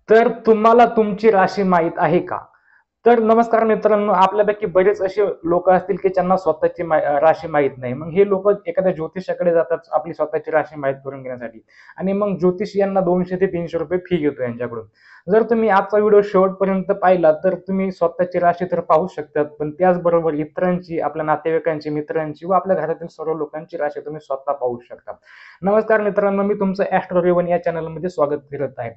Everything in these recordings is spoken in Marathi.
तर तुम्हाला तुमची राशी माहीत आहे का? तर नमस्कार मित्रांनो, आपल्यापैकी बरेच असे लोक असतील की ज्यांना स्वतःची राशी माहीत नाही. मग हे लोक एखाद्या ज्योतिषाकडे जातात आपली स्वतःची राशी माहीत करून घेण्यासाठी आणि मग ज्योतिषी यांना 200 ते 300 रुपये फी घेतो यांच्याकडून. जर तुम्ही आजचा व्हिडिओ शेवटपर्यंत पाहिला तर तुम्ही स्वतःची राशी तर पाहू शकतात, पण त्याचबरोबर इतरांची, आपल्या नातेवाईकांची, मित्रांची व आपल्या घरातील सर्व लोकांची राशी तुम्ही स्वतः पाहू शकता. नमस्कार मित्रांनो, मी तुमचं ॲस्ट्रो रेवन या चॅनलमध्ये स्वागत करत आहे.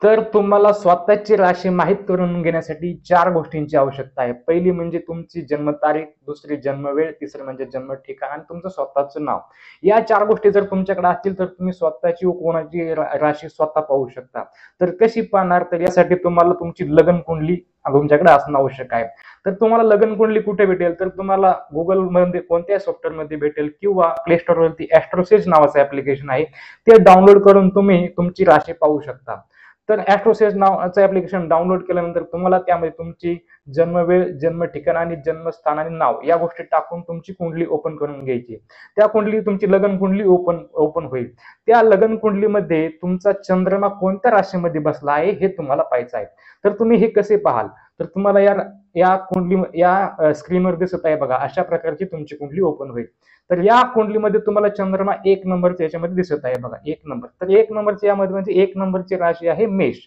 तर तुम्हाला स्वतःची राशी माहीत करून घेण्यासाठी 4 गोष्टींची आवश्यकता आहे. पहिली म्हणजे तुमची जन्मतारीख, दुसरी जन्मवेळ, तिसरी म्हणजे जन्म ठिकाण आणि तुमचं स्वतःचं नाव. या 4 गोष्टी जर तुमच्याकडे असतील तर तुम्ही स्वतःची व कोणाची राशी स्वतः पाहू शकता. तर कशी पाहणार? तर यासाठी तुम्हाला तुमची लगन कुंडली तुमच्याकडे असणं आवश्यक आहे. तर तुम्हाला लगन कुंडली कुठे भेटेल? तर तुम्हाला Googleमध्ये कोणत्याही सॉफ्टवेअरमध्ये भेटेल किंवा प्ले स्टोअरवरती ॲस्ट्रोसेज नावाचं ॲप्लिकेशन आहे. ते डाउनलोड करून तुम्ही तुमची राशी पाहू शकता. तर ॲस्ट्रोसेज नावाचं ॲप्लिकेशन डाउनलोड केल्यानंतर तुम्हाला त्यामध्ये तुमची जन्मवेळ, जन्म ठिकाण आणि जन्मस्थान आणि नाव या गोष्टी टाकून तुमची कुंडली ओपन करून घ्यायची. त्या कुंडली तुमची लगन कुंडली ओपन होईल. त्या लगन कुंडलीमध्ये तुमचा चंद्रमा कोणत्या राशीमध्ये बसला आहे हे तुम्हाला पाहायचं आहे. तर तुम्ही हे कसे पाहाल? तर तुम्हाला या या कुंडली या स्क्रीनवर दिसत आहे बघा, अशा प्रकारची तुमची कुंडली ओपन होईल. तर या कुंडलीमध्ये तुम्हाला चंद्रमा 1 नंबरच्या याच्यामध्ये दिसत आहे बघा, 1 नंबर. तर 1 नंबरच्या यामध्ये म्हणजे 1 नंबरची राशी आहे मेष.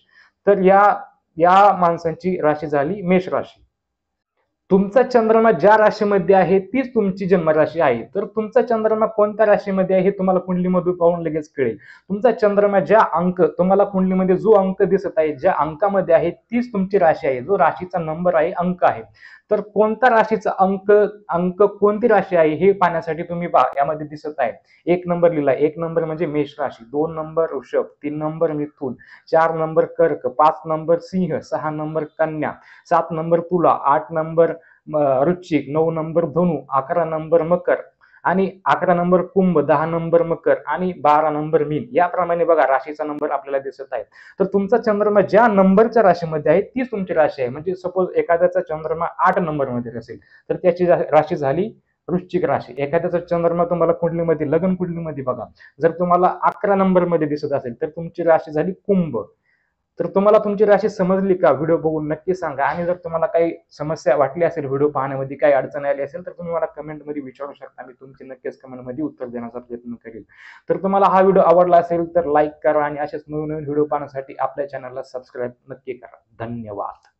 तर या या माणसांची राशी झाली मेष राशी. तुमचा चंद्रमा ज्या राशीमध्ये आहे तीच तुमची जन्मराशी आहे. तर तुमचा चंद्रमा कोणत्या राशीमध्ये आहे हे तुम्हाला कुंडलीमधून पाहून लगेच कळेल. तुमचा चंद्रमा ज्या अंक तुम्हाला कुंडलीमध्ये जो अंक दिसत आहे, ज्या अंकामध्ये आहे तीच तुमची राशी आहे. जो राशीचा नंबर आहे, अंक आहे. तर कोणत्या राशीचा अंक अंक कोणती राशी आहे हे पाहण्यासाठी तुम्ही पहा, यामध्ये दिसत आहे 1 नंबर लिहिला. 1 नंबर म्हणजे मेष राशी, 2 नंबर वृषभ, 3 नंबर मिथुन, 4 नंबर कर्क, 5 नंबर सिंह, 6 नंबर कन्या, 7 नंबर तुला, 8 नंबर वृश्चिक, 9 नंबर धनु, 11 नंबर मकर आणि 11 नंबर कुंभ, 10 नंबर मकर आणि 12 नंबर मीन. याप्रमाणे बघा राशीचा नंबर आपल्याला दिसत आहे. तर तुमचा चंद्रमा ज्या नंबरच्या राशीमध्ये आहे तीच तुमची राशी आहे. म्हणजे सपोज एखाद्याचा चंद्रमा 8 नंबरमध्ये असेल तर त्याची राशी झाली वृश्चिक राशी. एखाद्याचा चंद्रमा तुम्हाला कुंडलीमध्ये, लगन कुंडलीमध्ये बघा, जर तुम्हाला 11 नंबरमध्ये दिसत असेल तर तुमची राशी झाली कुंभ. तर तुम्हाला तुमची राशी समजली का? व्हिडिओ बघून नक्की सांगा. आणि जर तुम्हाला काही समस्या वाटली असेल, व्हिडिओ पाहण्यामध्ये काही अडचण आली असेल तर तुम्ही मला कमेंटमध्ये विचारू शकता. मी तुमची नक्कीच कमेंटमध्ये उत्तर देण्याचा प्रयत्न करेल. तर तुम्हाला हा व्हिडिओ आवडला असेल तर लाईक करा आणि असेच नवीन नवीन व्हिडिओ पाहण्यासाठी आपल्या चॅनलला सबस्क्राईब नक्की करा. धन्यवाद.